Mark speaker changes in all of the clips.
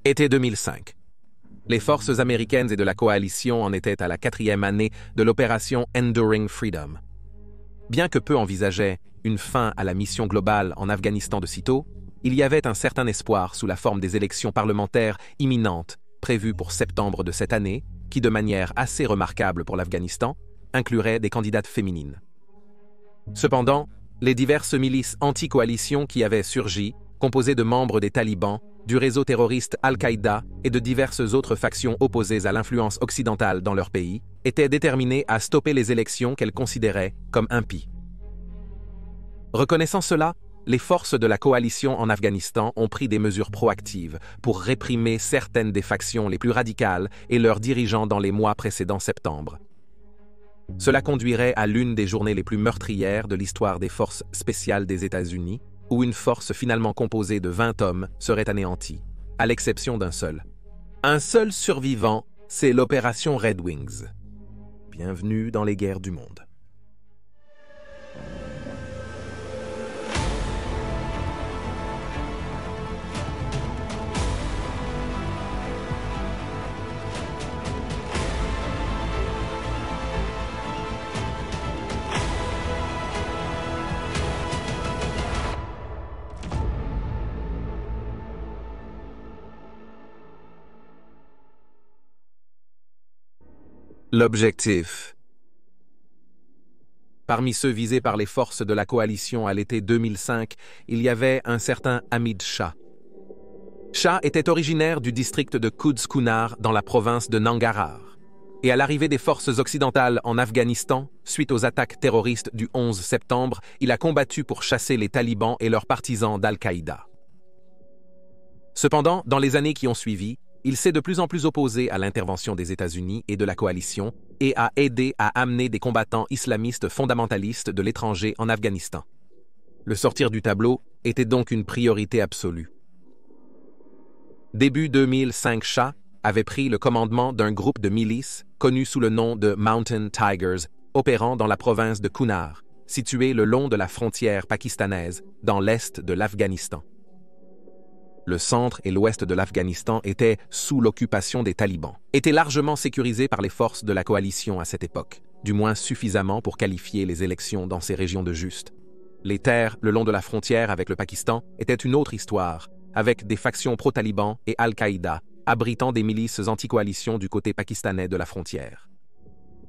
Speaker 1: Été 2005. Les forces américaines et de la coalition en étaient à la 4e année de l'opération Enduring Freedom. Bien que peu envisageaient une fin à la mission globale en Afghanistan de sitôt, il y avait un certain espoir sous la forme des élections parlementaires imminentes prévues pour septembre de cette année, qui, de manière assez remarquable pour l'Afghanistan, incluraient des candidates féminines. Cependant, les diverses milices anti-coalition qui avaient surgi, composées de membres des talibans, du réseau terroriste Al-Qaïda et de diverses autres factions opposées à l'influence occidentale dans leur pays, étaient déterminées à stopper les élections qu'elles considéraient comme impies. Reconnaissant cela, les forces de la coalition en Afghanistan ont pris des mesures proactives pour réprimer certaines des factions les plus radicales et leurs dirigeants dans les mois précédant septembre. Cela conduirait à l'une des journées les plus meurtrières de l'histoire des forces spéciales des États-Unis, où une force finalement composée de 20 hommes serait anéantie, à l'exception d'un seul. Un seul survivant, c'est l'opération Red Wings. Bienvenue dans les guerres du monde. L'objectif. Parmi ceux visés par les forces de la coalition à l'été 2005, il y avait un certain Hamid Shah. Shah était originaire du district de Quds Kunar dans la province de Nangarhar. Et à l'arrivée des forces occidentales en Afghanistan, suite aux attaques terroristes du 11 septembre, il a combattu pour chasser les talibans et leurs partisans d'Al-Qaïda. Cependant, dans les années qui ont suivi, il s'est de plus en plus opposé à l'intervention des États-Unis et de la coalition et a aidé à amener des combattants islamistes fondamentalistes de l'étranger en Afghanistan. Le sortir du tableau était donc une priorité absolue. Début 2005, Shah avait pris le commandement d'un groupe de milices connu sous le nom de Mountain Tigers, opérant dans la province de Kunar, située le long de la frontière pakistanaise, dans l'est de l'Afghanistan. Le centre et l'ouest de l'Afghanistan étaient sous l'occupation des talibans, étaient largement sécurisés par les forces de la coalition à cette époque, du moins suffisamment pour qualifier les élections dans ces régions de juste. Les terres le long de la frontière avec le Pakistan étaient une autre histoire, avec des factions pro-talibans et Al-Qaïda, abritant des milices anti-coalition du côté pakistanais de la frontière.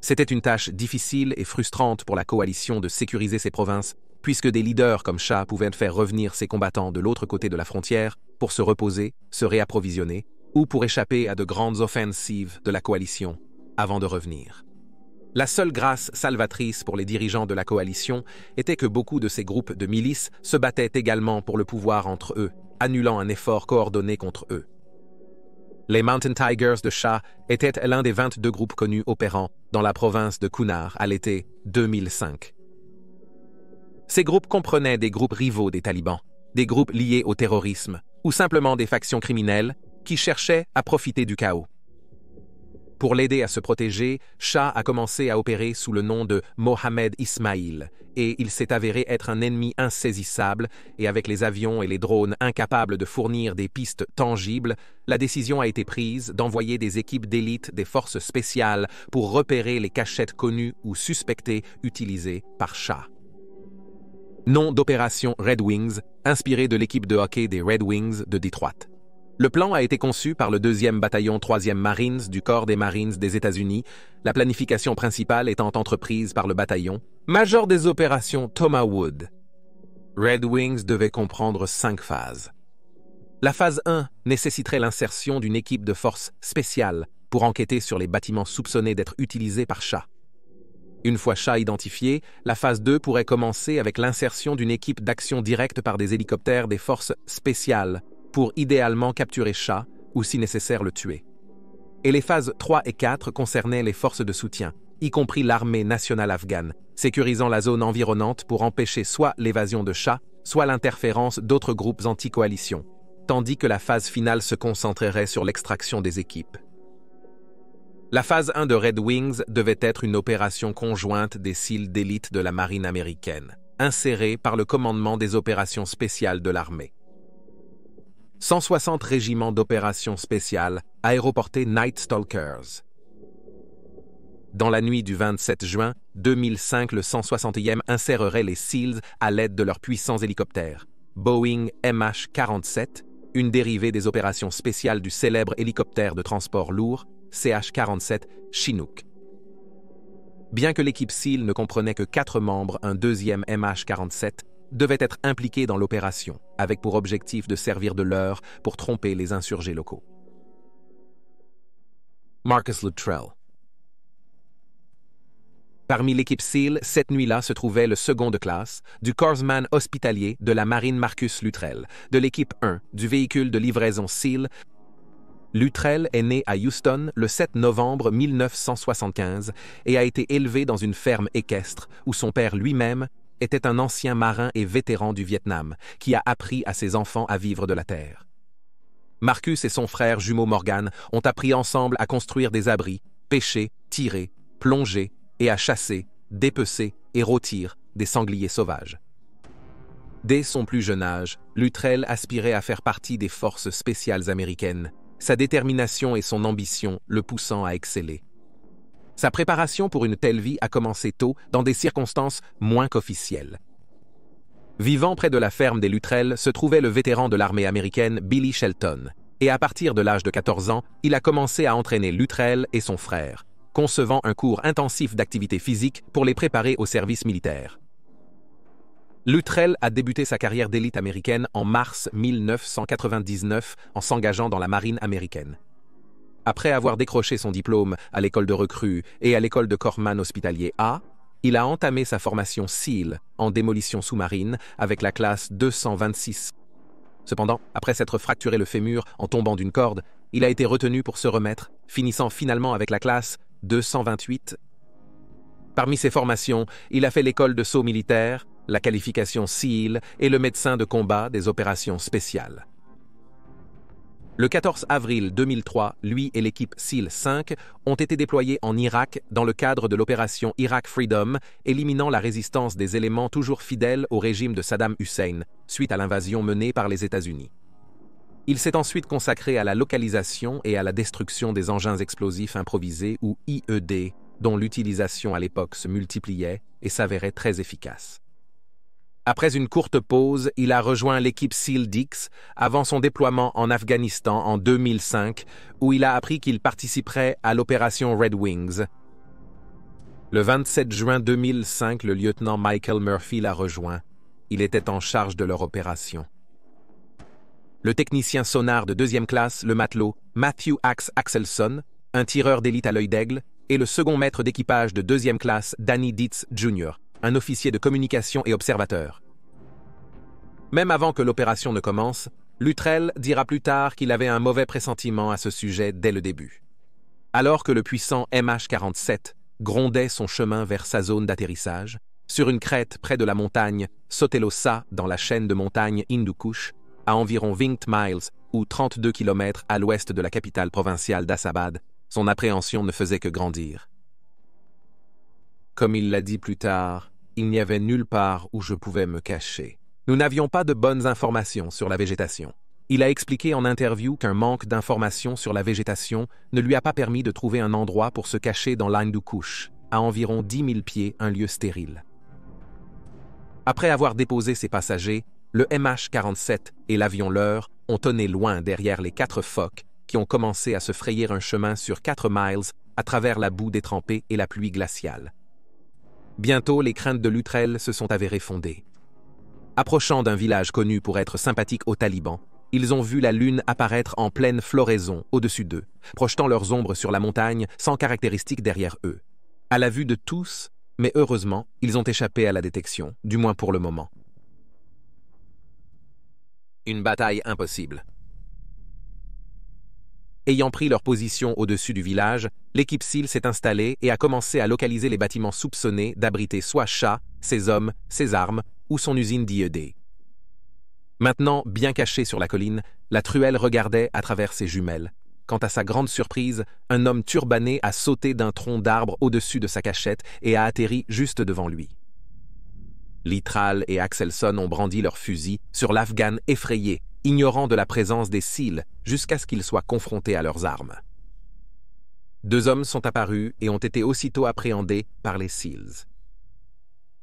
Speaker 1: C'était une tâche difficile et frustrante pour la coalition de sécuriser ces provinces, puisque des leaders comme Shah pouvaient faire revenir ses combattants de l'autre côté de la frontière pour se reposer, se réapprovisionner, ou pour échapper à de grandes offensives de la coalition avant de revenir. La seule grâce salvatrice pour les dirigeants de la coalition était que beaucoup de ces groupes de milices se battaient également pour le pouvoir entre eux, annulant un effort coordonné contre eux. Les Mountain Tigers de Shah étaient l'un des 22 groupes connus opérant dans la province de Kunar à l'été 2005. Ces groupes comprenaient des groupes rivaux des talibans, des groupes liés au terrorisme, ou simplement des factions criminelles qui cherchaient à profiter du chaos. Pour l'aider à se protéger, Shah a commencé à opérer sous le nom de Mohamed Ismail, et il s'est avéré être un ennemi insaisissable, et avec les avions et les drones incapables de fournir des pistes tangibles, la décision a été prise d'envoyer des équipes d'élite des forces spéciales pour repérer les cachettes connues ou suspectées utilisées par Shah. Nom d'opération Red Wings, inspiré de l'équipe de hockey des Red Wings de Détroit. Le plan a été conçu par le 2e bataillon 3e Marines du Corps des Marines des États-Unis, la planification principale étant entreprise par le bataillon, major des opérations Thomas Wood. Red Wings devait comprendre 5 phases. La phase 1 nécessiterait l'insertion d'une équipe de forces spéciales pour enquêter sur les bâtiments soupçonnés d'être utilisés par Shah. Une fois Shah identifié, la phase 2 pourrait commencer avec l'insertion d'une équipe d'action directe par des hélicoptères des forces spéciales pour idéalement capturer Shah ou si nécessaire le tuer. Et les phases 3 et 4 concernaient les forces de soutien, y compris l'armée nationale afghane, sécurisant la zone environnante pour empêcher soit l'évasion de Shah, soit l'interférence d'autres groupes anti-coalition, tandis que la phase finale se concentrerait sur l'extraction des équipes. La phase 1 de Red Wings devait être une opération conjointe des SEAL d'élite de la marine américaine, insérée par le commandement des opérations spéciales de l'armée. 160 régiments d'opérations spéciales aéroportés Night Stalkers. Dans la nuit du 27 juin 2005, le 160e insérerait les SEALs à l'aide de leurs puissants hélicoptères. Boeing MH-47, une dérivée des opérations spéciales du célèbre hélicoptère de transport lourd CH-47 Chinook. Bien que l'équipe SEAL ne comprenait que 4 membres, un deuxième MH-47 devait être impliqué dans l'opération, avec pour objectif de servir de leurre pour tromper les insurgés locaux. Marcus Luttrell. Parmi l'équipe SEAL, cette nuit-là se trouvait le second de classe du Corpsman hospitalier de la marine Marcus Luttrell, de l'équipe 1 du véhicule de livraison SEAL. Luttrell est né à Houston le 7 novembre 1975 et a été élevé dans une ferme équestre où son père lui-même était un ancien marin et vétéran du Vietnam qui a appris à ses enfants à vivre de la terre. Marcus et son frère jumeau Morgan ont appris ensemble à construire des abris, pêcher, tirer, plonger et à chasser, dépecer et rôtir des sangliers sauvages. Dès son plus jeune âge, Luttrell aspirait à faire partie des forces spéciales américaines, sa détermination et son ambition le poussant à exceller. Sa préparation pour une telle vie a commencé tôt, dans des circonstances moins qu'officielles. Vivant près de la ferme des Luttrell se trouvait le vétéran de l'armée américaine Billy Shelton, et à partir de l'âge de 14 ans, il a commencé à entraîner Luttrell et son frère, concevant un cours intensif d'activité physique pour les préparer au service militaire. Luttrell a débuté sa carrière d'élite américaine en mars 1999 en s'engageant dans la marine américaine. Après avoir décroché son diplôme à l'école de recrues et à l'école de corpsman hospitalier A, il a entamé sa formation SEAL en démolition sous-marine avec la classe 226. Cependant, après s'être fracturé le fémur en tombant d'une corde, il a été retenu pour se remettre, finissant finalement avec la classe 228. Parmi ses formations, il a fait l'école de saut militaire, la qualification SEAL et le médecin de combat des opérations spéciales. Le 14 avril 2003, lui et l'équipe SEAL 5 ont été déployés en Irak dans le cadre de l'opération Iraq Freedom, éliminant la résistance des éléments toujours fidèles au régime de Saddam Hussein, suite à l'invasion menée par les États-Unis. Il s'est ensuite consacré à la localisation et à la destruction des engins explosifs improvisés ou IED, dont l'utilisation à l'époque se multipliait et s'avérait très efficace. Après une courte pause, il a rejoint l'équipe SEAL X avant son déploiement en Afghanistan en 2005, où il a appris qu'il participerait à l'opération Red Wings. Le 27 juin 2005, le lieutenant Michael Murphy l'a rejoint. Il était en charge de leur opération. Le technicien sonar de deuxième classe, le matelot Matthew Axe Axelson, un tireur d'élite à l'œil d'aigle, et le second maître d'équipage de deuxième classe, Danny Dietz Jr., un officier de communication et observateur. Même avant que l'opération ne commence, Luttrell dira plus tard qu'il avait un mauvais pressentiment à ce sujet dès le début. Alors que le puissant MH-47 grondait son chemin vers sa zone d'atterrissage, sur une crête près de la montagne Sotelosa dans la chaîne de montagnes Hindu Kush, à environ 20 miles ou 32 km à l'ouest de la capitale provinciale d'Assabad, son appréhension ne faisait que grandir. Comme il l'a dit plus tard, il n'y avait nulle part où je pouvais me cacher. Nous n'avions pas de bonnes informations sur la végétation. Il a expliqué en interview qu'un manque d'informations sur la végétation ne lui a pas permis de trouver un endroit pour se cacher dans l'Hindu Kush, à environ 10 000 pieds, un lieu stérile. Après avoir déposé ses passagers, le MH-47 et l'avion leur ont tonné loin derrière les 4 phoques qui ont commencé à se frayer un chemin sur 4 miles à travers la boue détrempée et la pluie glaciale. Bientôt, les craintes de Luttrell se sont avérées fondées. Approchant d'un village connu pour être sympathique aux talibans, ils ont vu la lune apparaître en pleine floraison au-dessus d'eux, projetant leurs ombres sur la montagne sans caractéristiques derrière eux. À la vue de tous, mais heureusement, ils ont échappé à la détection, du moins pour le moment. Une bataille impossible. Ayant pris leur position au-dessus du village, l'équipe SEAL s'est installée et a commencé à localiser les bâtiments soupçonnés d'abriter soit Shah, ses hommes, ses armes ou son usine d'IED. Maintenant, bien cachée sur la colline, la truelle regardait à travers ses jumelles. Quand à sa grande surprise, un homme turbané a sauté d'un tronc d'arbre au-dessus de sa cachette et a atterri juste devant lui. Luttrell et Axelson ont brandi leurs fusils sur l'Afghan effrayé ignorant de la présence des Seals jusqu'à ce qu'ils soient confrontés à leurs armes. 2 hommes sont apparus et ont été aussitôt appréhendés par les Seals.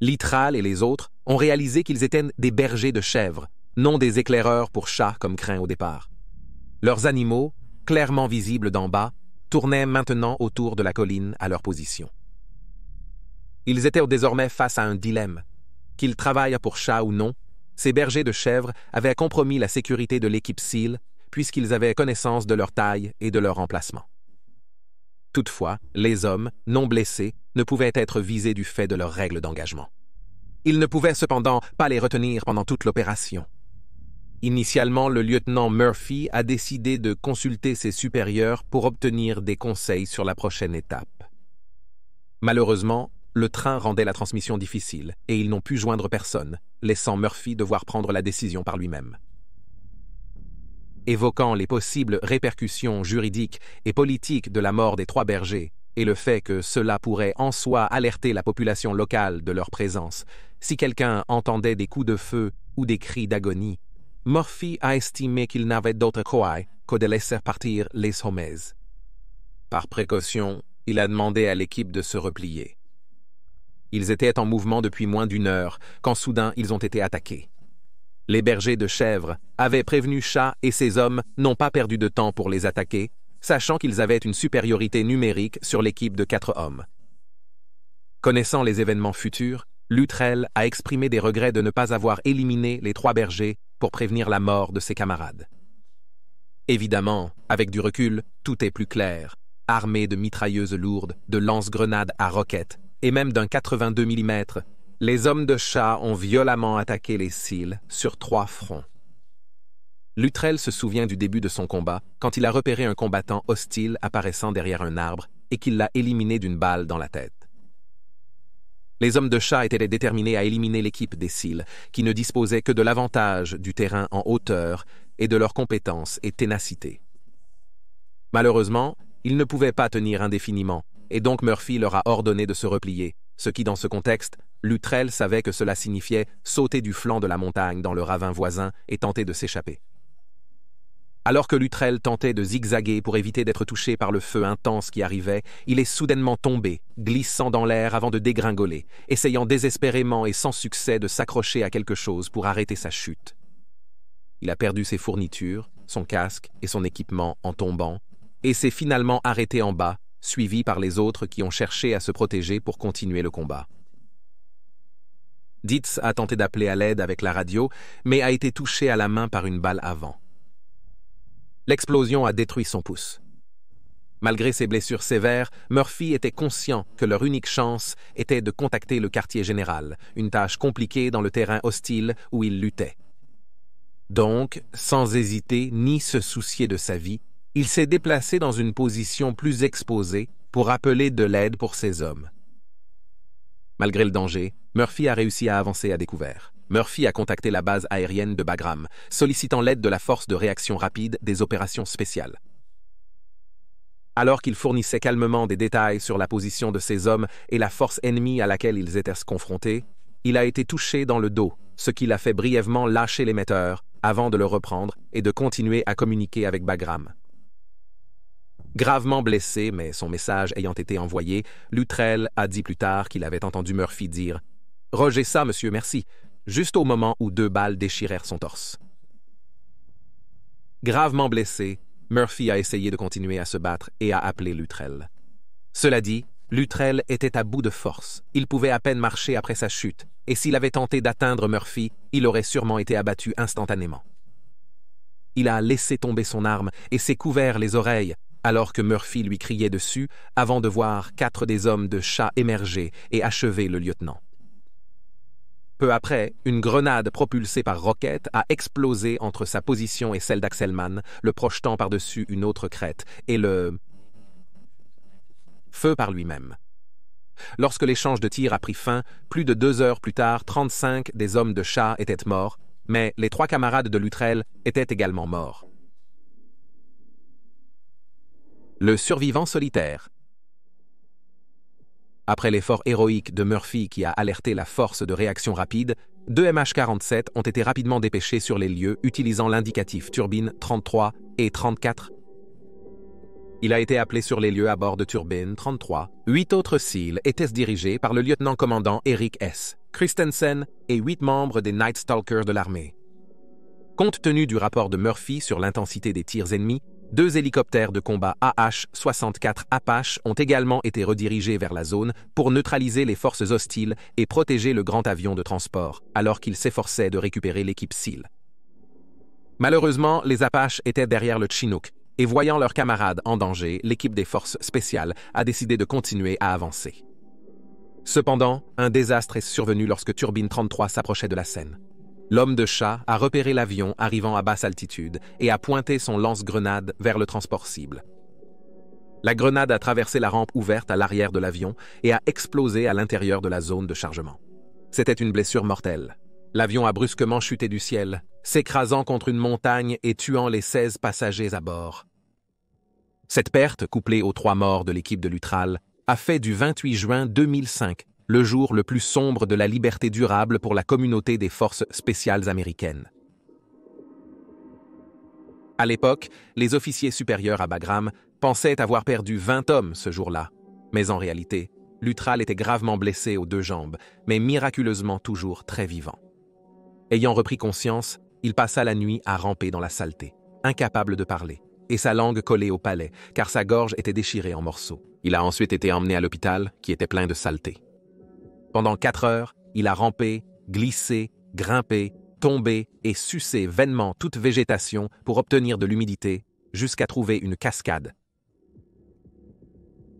Speaker 1: Litral et les autres ont réalisé qu'ils étaient des bergers de chèvres, non des éclaireurs pour chats comme craint au départ. Leurs animaux, clairement visibles d'en bas, tournaient maintenant autour de la colline à leur position. Ils étaient désormais face à un dilemme. Qu'ils travaillent pour chats ou non, ces bergers de chèvres avaient compromis la sécurité de l'équipe Seal puisqu'ils avaient connaissance de leur taille et de leur emplacement. Toutefois, les hommes, non blessés, ne pouvaient être visés du fait de leurs règles d'engagement. Ils ne pouvaient cependant pas les retenir pendant toute l'opération. Initialement, le lieutenant Murphy a décidé de consulter ses supérieurs pour obtenir des conseils sur la prochaine étape. Malheureusement, le train rendait la transmission difficile et ils n'ont pu joindre personne, laissant Murphy devoir prendre la décision par lui-même. Évoquant les possibles répercussions juridiques et politiques de la mort des 3 bergers et le fait que cela pourrait en soi alerter la population locale de leur présence, si quelqu'un entendait des coups de feu ou des cris d'agonie, Murphy a estimé qu'il n'avait d'autre choix que de laisser partir les hommes. Par précaution, il a demandé à l'équipe de se replier. Ils étaient en mouvement depuis moins d'1 heure quand soudain ils ont été attaqués. Les bergers de chèvres avaient prévenu Chat et ses hommes n'ont pas perdu de temps pour les attaquer, sachant qu'ils avaient une supériorité numérique sur l'équipe de 4 hommes. Connaissant les événements futurs, Luttrell a exprimé des regrets de ne pas avoir éliminé les 3 bergers pour prévenir la mort de ses camarades. Évidemment, avec du recul, tout est plus clair. Armés de mitrailleuses lourdes, de lance-grenades à roquettes et même d'un 82 mm, les hommes de Chat ont violemment attaqué les Seals sur 3 fronts. Luttrell se souvient du début de son combat quand il a repéré un combattant hostile apparaissant derrière un arbre et qu'il l'a éliminé d'une balle dans la tête. Les hommes de Chat étaient déterminés à éliminer l'équipe des Seals, qui ne disposait que de l'avantage du terrain en hauteur et de leurs compétences et ténacité. Malheureusement, ils ne pouvaient pas tenir indéfiniment, et donc Murphy leur a ordonné de se replier, ce qui, dans ce contexte, Luttrell savait que cela signifiait sauter du flanc de la montagne dans le ravin voisin et tenter de s'échapper. Alors que Luttrell tentait de zigzaguer pour éviter d'être touché par le feu intense qui arrivait, il est soudainement tombé, glissant dans l'air avant de dégringoler, essayant désespérément et sans succès de s'accrocher à quelque chose pour arrêter sa chute. Il a perdu ses fournitures, son casque et son équipement en tombant, et s'est finalement arrêté en bas, suivi par les autres qui ont cherché à se protéger pour continuer le combat. Dietz a tenté d'appeler à l'aide avec la radio, mais a été touché à la main par une balle avant. L'explosion a détruit son pouce. Malgré ses blessures sévères, Murphy était conscient que leur unique chance était de contacter le quartier général, une tâche compliquée dans le terrain hostile où il luttait. Donc, sans hésiter ni se soucier de sa vie, il s'est déplacé dans une position plus exposée pour appeler de l'aide pour ses hommes. Malgré le danger, Murphy a réussi à avancer à découvert. Murphy a contacté la base aérienne de Bagram, sollicitant l'aide de la force de réaction rapide des opérations spéciales. Alors qu'il fournissait calmement des détails sur la position de ses hommes et la force ennemie à laquelle ils étaient confrontés, il a été touché dans le dos, ce qui l'a fait brièvement lâcher l'émetteur avant de le reprendre et de continuer à communiquer avec Bagram. Gravement blessé, mais son message ayant été envoyé, Luttrell a dit plus tard qu'il avait entendu Murphy dire « Roger ça, monsieur, merci », juste au moment où 2 balles déchirèrent son torse. Gravement blessé, Murphy a essayé de continuer à se battre et a appelé Luttrell. Cela dit, Luttrell était à bout de force. Il pouvait à peine marcher après sa chute, et s'il avait tenté d'atteindre Murphy, il aurait sûrement été abattu instantanément. Il a laissé tomber son arme et s'est couvert les oreilles, alors que Murphy lui criait dessus, avant de voir 4 des hommes de Chat émerger et achever le lieutenant. Peu après, une grenade propulsée par roquette a explosé entre sa position et celle d'Axelman, le projetant par-dessus une autre crête, et le feu par lui-même. Lorsque l'échange de tirs a pris fin, plus de 2 heures plus tard, 35 des hommes de Chat étaient morts, mais les 3 camarades de Luttrell étaient également morts. Le survivant solitaire. Après l'effort héroïque de Murphy qui a alerté la force de réaction rapide, 2 MH-47 ont été rapidement dépêchés sur les lieux utilisant l'indicatif turbine 33 et 34. Il a été appelé sur les lieux à bord de turbine 33. 8 autres SEAL étaient dirigés par le lieutenant-commandant Eric S. Christensen et 8 membres des Night Stalkers de l'armée. Compte tenu du rapport de Murphy sur l'intensité des tirs ennemis, 2 hélicoptères de combat AH-64 Apache ont également été redirigés vers la zone pour neutraliser les forces hostiles et protéger le grand avion de transport, alors qu'ils s'efforçaient de récupérer l'équipe SEAL. Malheureusement, les Apaches étaient derrière le Chinook, et voyant leurs camarades en danger, l'équipe des forces spéciales a décidé de continuer à avancer. Cependant, un désastre est survenu lorsque Turbine 33 s'approchait de la scène. L'homme de chat a repéré l'avion arrivant à basse altitude et a pointé son lance-grenade vers le transport cible. La grenade a traversé la rampe ouverte à l'arrière de l'avion et a explosé à l'intérieur de la zone de chargement. C'était une blessure mortelle. L'avion a brusquement chuté du ciel, s'écrasant contre une montagne et tuant les 16 passagers à bord. Cette perte, couplée aux 3 morts de l'équipe de l'Utral, a fait du 28 juin 2005 le jour le plus sombre de la liberté durable pour la communauté des forces spéciales américaines. À l'époque, les officiers supérieurs à Bagram pensaient avoir perdu 20 hommes ce jour-là, mais en réalité, l'Utral était gravement blessé aux 2 jambes, mais miraculeusement toujours très vivant. Ayant repris conscience, il passa la nuit à ramper dans la saleté, incapable de parler, et sa langue collée au palais, car sa gorge était déchirée en morceaux. Il a ensuite été emmené à l'hôpital, qui était plein de saleté. Pendant 4 heures, il a rampé, glissé, grimpé, tombé et sucé vainement toute végétation pour obtenir de l'humidité, jusqu'à trouver une cascade.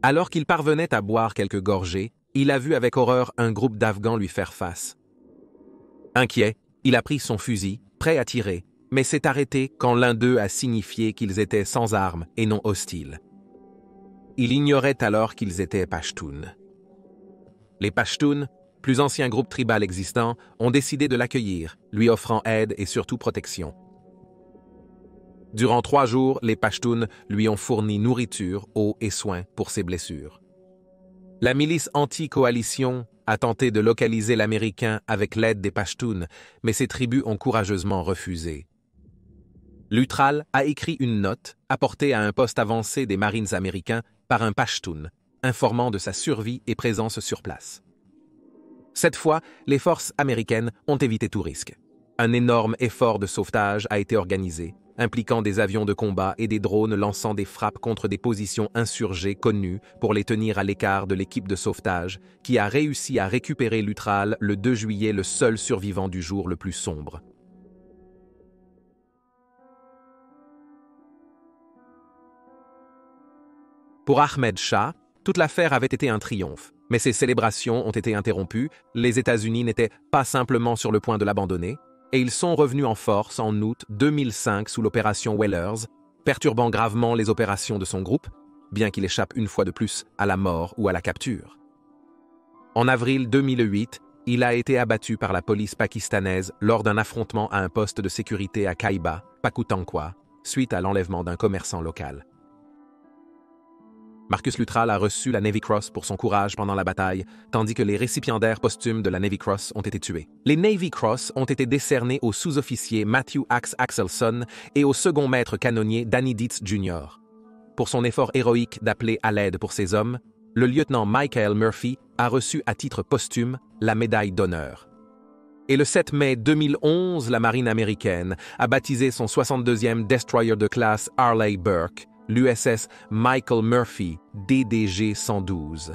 Speaker 1: Alors qu'il parvenait à boire quelques gorgées, il a vu avec horreur un groupe d'Afghans lui faire face. Inquiet, il a pris son fusil, prêt à tirer, mais s'est arrêté quand l'un d'eux a signifié qu'ils étaient sans armes et non hostiles. Il ignorait alors qu'ils étaient Pashtuns. Les Pashtuns, plus ancien groupe tribal existant, ont décidé de l'accueillir, lui offrant aide et surtout protection. Durant 3 jours, les Pashtuns lui ont fourni nourriture, eau et soins pour ses blessures. La milice anti-coalition a tenté de localiser l'Américain avec l'aide des Pashtuns, mais ces tribus ont courageusement refusé. L'Utral a écrit une note apportée à un poste avancé des Marines américains par un Pashtun, informant de sa survie et présence sur place. Cette fois, les forces américaines ont évité tout risque. Un énorme effort de sauvetage a été organisé, impliquant des avions de combat et des drones lançant des frappes contre des positions insurgées connues pour les tenir à l'écart de l'équipe de sauvetage, qui a réussi à récupérer l'Utral le 2 juillet, le seul survivant du jour le plus sombre. Pour Ahmed Shah, toute l'affaire avait été un triomphe, mais ses célébrations ont été interrompues, les États-Unis n'étaient pas simplement sur le point de l'abandonner, et ils sont revenus en force en août 2005 sous l'opération Whalers, perturbant gravement les opérations de son groupe, bien qu'il échappe une fois de plus à la mort ou à la capture. En avril 2008, il a été abattu par la police pakistanaise lors d'un affrontement à un poste de sécurité à Kaiba, Pakhtunkhwa, suite à l'enlèvement d'un commerçant local. Marcus Luttrell a reçu la Navy Cross pour son courage pendant la bataille, tandis que les récipiendaires posthumes de la Navy Cross ont été tués. Les Navy Cross ont été décernés au sous-officier Matthew Axe Axelson et au second maître canonnier Danny Dietz Jr. Pour son effort héroïque d'appeler à l'aide pour ses hommes, le lieutenant Michael Murphy a reçu à titre posthume la médaille d'honneur. Et le 7 mai 2011, la marine américaine a baptisé son 62e destroyer de classe Arleigh Burke, l'USS Michael Murphy, DDG 112.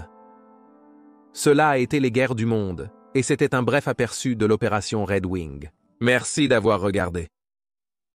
Speaker 1: Cela a été les guerres du monde, et c'était un bref aperçu de l'opération Red Wing. Merci d'avoir regardé.